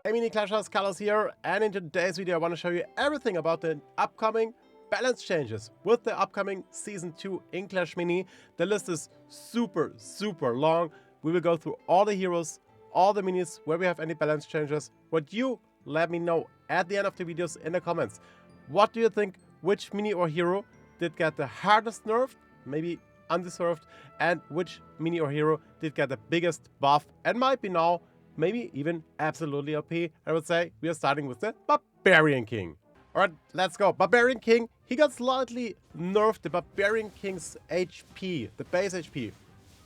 Hey mini Clashers, Colors here, and in today's video I want to show you everything about the upcoming balance changes with the upcoming Season 2 in Clash Mini. The list is super long. We will go through all the heroes, all the minis, where we have any balance changes. What you let me know at the end of the videos in the comments. What do you think, which mini or hero did get the hardest nerf, maybe undeserved, and which mini or hero did get the biggest buff and might be now maybe even absolutely OP. I would say we are starting with the Barbarian King. Alright, let's go. Barbarian King, he got slightly nerfed. The Barbarian King's HP, the base HP,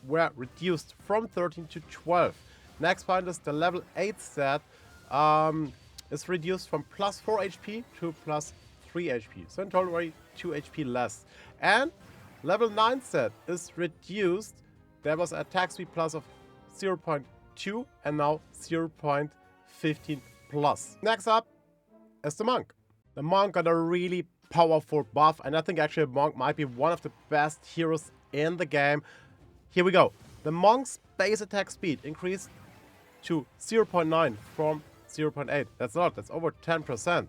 were reduced from 13 to 12. Next point is the level 8 stat is reduced from plus 4 HP to plus 3 HP. So in total, only 2 HP less. And level 9 stat is reduced. There was an attack speed plus of 0.2 and now 0.15 plus. Next up is the Monk. The Monk got a really powerful buff, and I think actually the Monk might be one of the best heroes in the game. Here we go. The Monk's base attack speed increased to 0.9 from 0.8. That's a lot, that's over 10%.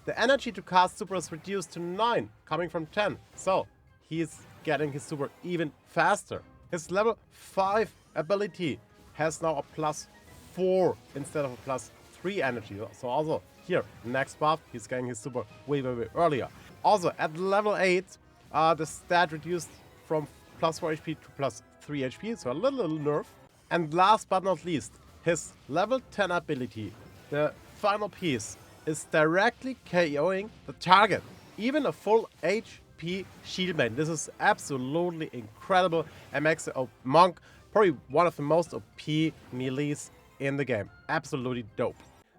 The energy to cast super is reduced to 9, coming from 10. So he's getting his super even faster. His level 5 ability has now a plus 4 instead of a plus 3 energy. So also here, next buff, he's getting his super way earlier. Also at level 8, the stat reduced from plus 4 HP to plus 3 HP, so a little nerf. And last but not least, his level 10 ability, the final piece, is directly KOing the target. Even a full HP shield maiden. This is absolutely incredible and makes the Monk probably one of the most OP melees in the game. Absolutely dope.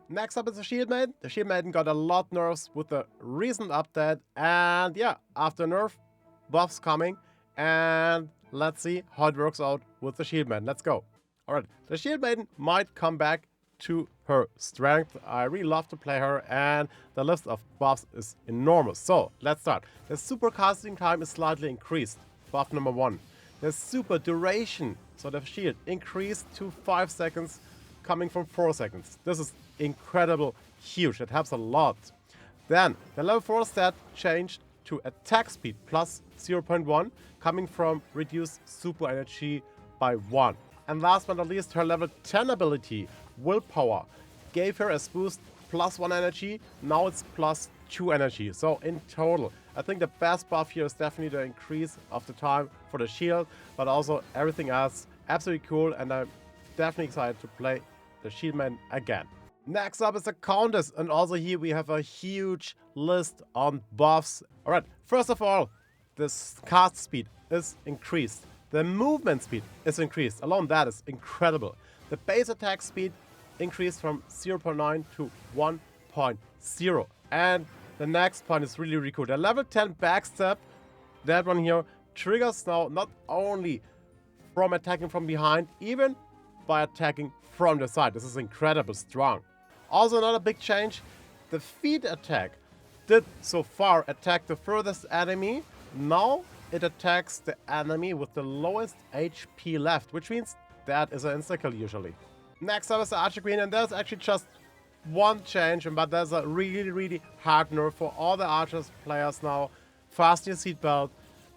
Next up is the Shield Maiden. The Shield Maiden got a lot nerfs with the recent update. And yeah, after nerf, buffs coming. And let's see how it works out with the Shield Maiden. Let's go. Alright, the Shield Maiden might come back to her strength. I really love to play her, and the list of buffs is enormous. So let's start. The super casting time is slightly increased. Buff number 1. The super duration, so the shield, increased to 5 seconds, coming from 4 seconds. This is incredible, huge. It helps a lot. Then the level 4 stat changed to attack speed plus 0.1, coming from reduced super energy by 1. And last but not least, her level 10 ability, Willpower, gave her a boost plus 1 energy. Now it's plus 2 energy. So in total, I think the best buff here is definitely the increase of the time for the shield, but also everything else absolutely cool, and I'm definitely excited to play the Shield Man again. Next up is the Countess, and also here we have a huge list on buffs. Alright, first of all, the cast speed is increased. The movement speed is increased. Alone that is incredible. The base attack speed increased from 0.9 to 1.0. And the next point is really cool. The level 10 backstab, that one here, triggers now not only from attacking from behind, even by attacking from the side. This is incredibly strong. Also another big change, the feet attack did so far attack the furthest enemy. Now it attacks the enemy with the lowest HP left, which means that is an insta-kill usually. Next up is the Archer Queen, and there's actually just one change, but there's a really hard nerf for all the Archers players now. Fasten your seatbelt.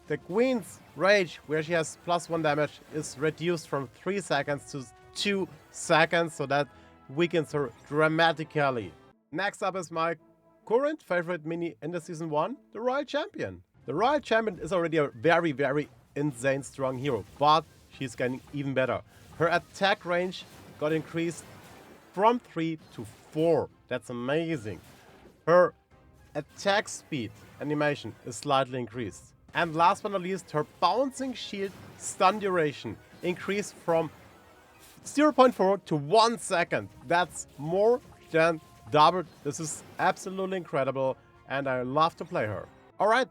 The Queen's Rage, where she has plus 1 damage, is reduced from 3 seconds to 2 seconds, so that weakens her dramatically. Next up is my current favorite mini in the Season 1, the Royal Champion. The Royal Champion is already a very insane strong hero, but she's getting even better. Her attack range got increased from 3 to 4. That's amazing. Her attack speed animation is slightly increased. And last but not least, her bouncing shield stun duration increased from 0.4 to 1 second. That's more than doubled. This is absolutely incredible, and I love to play her. Alright,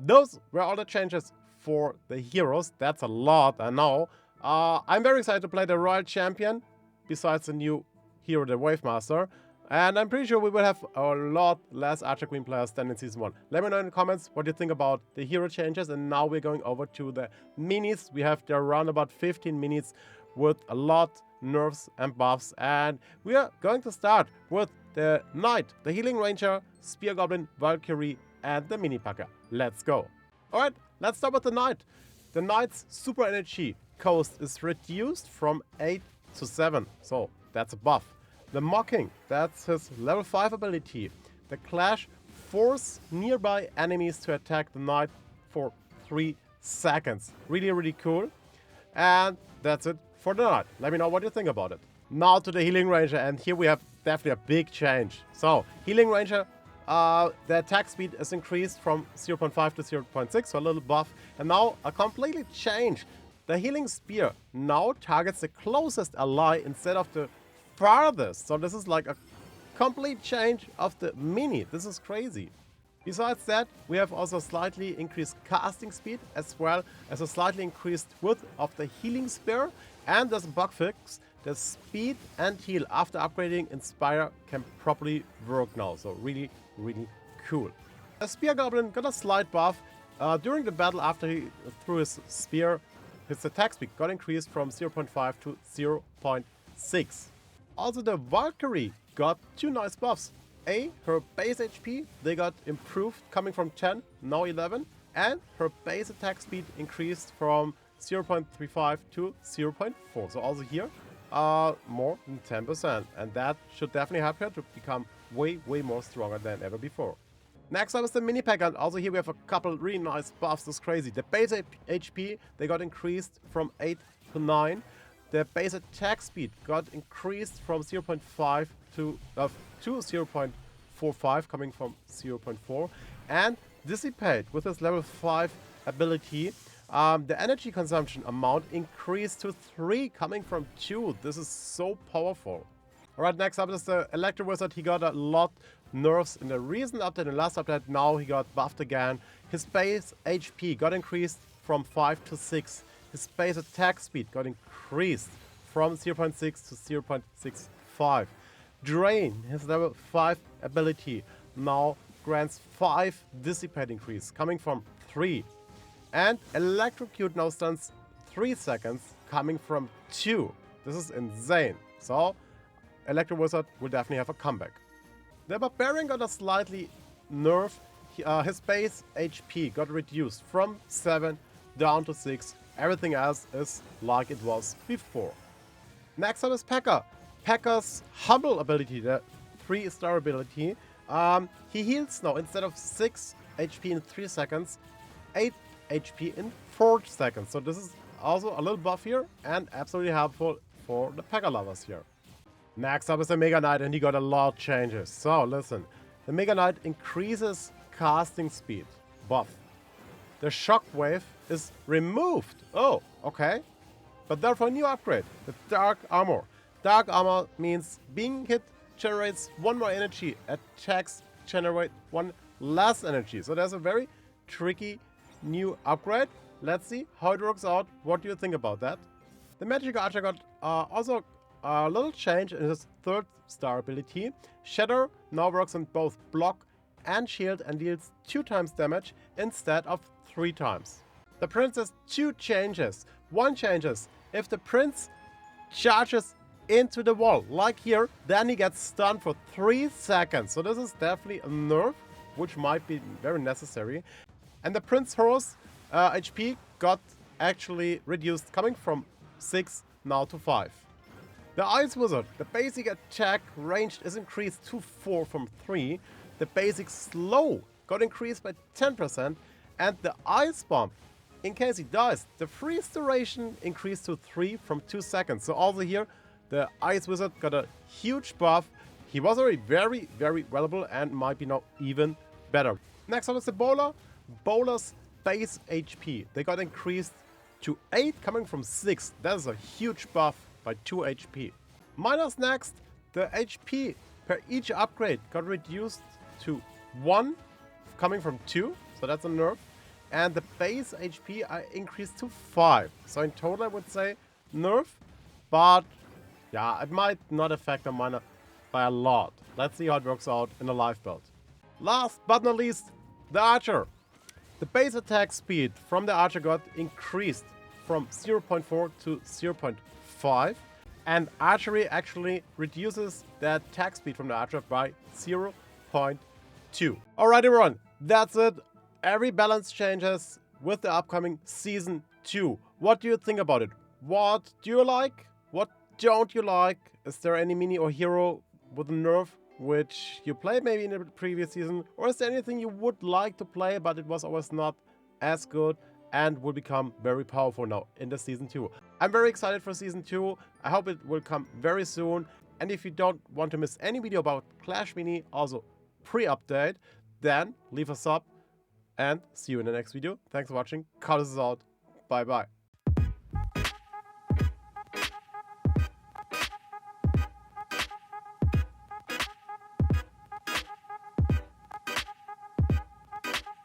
those were all the changes for the heroes. That's a lot, I know. I'm very excited to play the Royal Champion, besides the new hero, the Wave Master. And I'm pretty sure we will have a lot less Archer Queen players than in Season 1. Let me know in the comments what you think about the hero changes. And now we're going over to the minis. We have there around about 15 minis with a lot nerfs and buffs, and we are going to start with the Knight, the Healing Ranger, Spear Goblin, Valkyrie, and the Mini Pekka. Let's go. Alright, let's start with the Knight. The Knight's super energy cost is reduced from 8 to 7, so that's a buff. The Mocking, that's his level 5 ability. The Clash force nearby enemies to attack the Knight for 3 seconds. Really, really cool. And that's it for the Knight. Let me know what you think about it. Now to the Healing Ranger, and here we have definitely a big change. So, Healing Ranger, the attack speed is increased from 0.5 to 0.6, so a little buff. And now a completely change. The Healing Spear now targets the closest ally instead of the farthest. So this is like a complete change of the Mini. This is crazy. Besides that, we have also slightly increased casting speed as well as a slightly increased width of the Healing Spear. And as a bug fix, the speed and heal after upgrading Inspire can properly work now. So really, really cool. The Spear Goblin got a slight buff. During the battle after he threw his spear, his attack speed got increased from 0.5 to 0.6. Also the Valkyrie got 2 nice buffs. Her base HP, they got improved, coming from 10, now 11. And her base attack speed increased from 0.35 to 0.4. So also here, more than 10%. And that should definitely help her to become way, way more stronger than ever before. Next up is the Mini Pekka, and also here we have a couple really nice buffs. This is crazy. The base HP, they got increased from 8 to 9. The base attack speed got increased from 0.5 to 0.45, coming from 0.4. And Dissipate, with his level 5 ability, the energy consumption amount increased to 3, coming from 2. This is so powerful. Alright, next up is the Electro Wizard. He got a lot nerfs in the recent update and last update. Now he got buffed again. His base HP got increased from 5 to 6. His base attack speed got increased from 0.6 to 0.65. Drain, his level 5 ability, now grants 5 Dissipate increase, coming from 3. And Electrocute now stuns 3 seconds, coming from 2. This is insane. So, Electro Wizard will definitely have a comeback. The Barbarian got a slightly nerf. His base HP got reduced from 7 down to 6. Everything else is like it was before. Next up is Pekka. Pekka's Humble ability, the 3-star ability. He heals now instead of 6 HP in 3 seconds, 8 HP in 4 seconds. So this is also a little buff here and absolutely helpful for the Pekka lovers here. Next up is the Mega Knight, and he got a lot of changes. So listen, the Mega Knight increases casting speed, buff. The Shockwave is removed. Oh, okay. But therefore a new upgrade, the Dark Armor. Dark Armor means being hit generates 1 more energy, attacks generate 1 less energy. So there's a very tricky new upgrade. Let's see how it works out. What do you think about that? The Magic Archer got also a little change in his 3rd-star ability. Shatter now works on both block and shield and deals 2 times damage instead of 3 times. The Prince has 2 changes. One changes if the Prince charges into the wall, like here, then he gets stunned for 3 seconds. So this is definitely a nerf, which might be very necessary. And the Prince Horse HP got actually reduced, coming from 6 now to 5. The Ice Wizard, the basic attack range is increased to 4 from 3. The basic slow got increased by 10%. And the Ice Bomb, in case he dies, the freeze duration increased to 3 from 2 seconds. So also here, the Ice Wizard got a huge buff. He was already very, very valuable and might be now even better. Next up is the Bowler. Bowler's base HP, they got increased to 8, coming from 6. That is a huge buff by 2 HP. Miner's next. The HP per each upgrade got reduced to 1, coming from 2. So that's a nerf. And the base HP increased to 5. So in total I would say nerf. But yeah, it might not affect the miner by a lot. Let's see how it works out in the live build. Last but not least, the Archer. The base attack speed from the Archer got increased from 0.4 to 0.5. And archery actually reduces the attack speed from the archer by 0.2. Alright everyone, that's it. Every balance changes with the upcoming Season 2. What do you think about it? What do you like? What don't you like? Is there any mini or hero with a nerf which you played maybe in the previous season? Or is there anything you would like to play but it was always not as good and will become very powerful now in the Season 2? I'm very excited for Season 2. I hope it will come very soon. And if you don't want to miss any video about clashmini, also pre-update, then leave a sub and see you in the next video. Thanks for watching. Carlos is out. Bye bye.